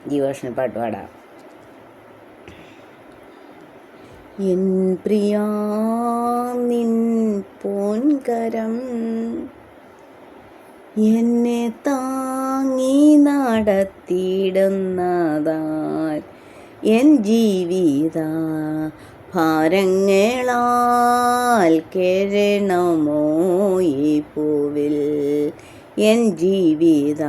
ജീവകൃഷ്ണൻ പാട്ട് പാടാം. എൻ പ്രിയാ നിൻ പൊൻകരം എന്നെ താങ്ങി നടത്തിയിടുന്നതാൽ എൻ ജീവിത ഭാരങ്ങളാൽ കേഴണമോ ഈ പൂവിൽ. എൻ ജീവിത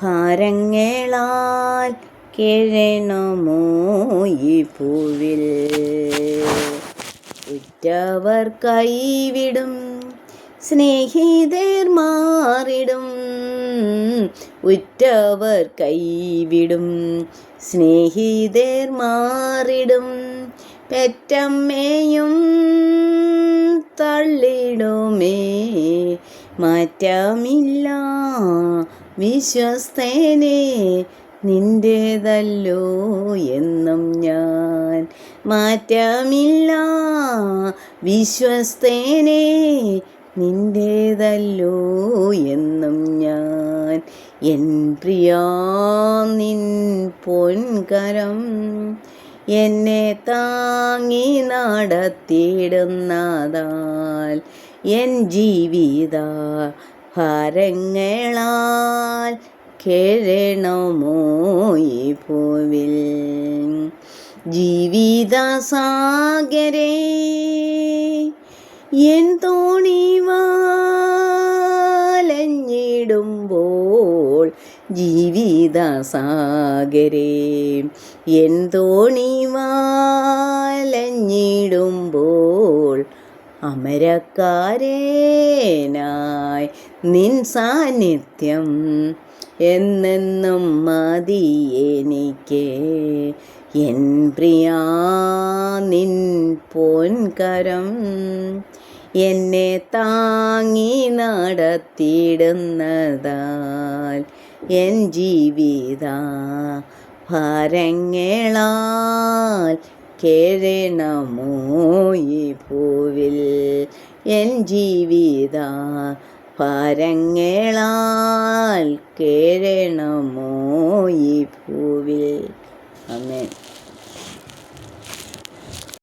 ഭാരങ്ങളാൽ കേഴണമോ ഈ പൂവിൽ. ഉറ്റവർ കൈവിടും സ്നേഹിതർ മാറിടും. ഉറ്റവർ കൈവിടും സ്നേഹിതർ മാറിടും. പെറ്റമ്മയും തള്ളിടുമേ മാറ്റമില്ല വിശ്വസ്തനെ നിന്റേതല്ലോ എന്നും ഞാൻ. മാറ്റമില്ല വിശ്വസ്തനെ നിന്റേതല്ലോ എന്നും ഞാൻ. എൻ പ്രിയാ നിൻ പൊൻകരം എന്നെ താങ്ങി നടത്തിയിടുന്നതാൽ എൻ ജീവിത ഭാരങ്ങളാൽ കേഴണമോ ഈ പൂവിൽ. ജീവിത സാഗരേ എൻ തോണി വാലഞ്ഞിടുമ്പോൾ. ജീവിത സാഗരേ എൻ തോണി വാലഞ്ഞിടുമ്പോൾ. അമരക്കാരനായി നിൻ സാന്നിധ്യം എന്നെന്നും മതി എനിക്ക്. എൻ പ്രിയാ നിൻ പൊൻകരം എന്നെ താങ്ങി നടത്തിയിടുന്നതാൽ എൻ ജീവിത ഭാരങ്ങളാൽ കേഴണമോ ഈ പൂവിൽ. എൻ ജീവിത ഭാരങ്ങളാൽ കേഴണമോ ഈ പൂവിൽ. ആമേൻ.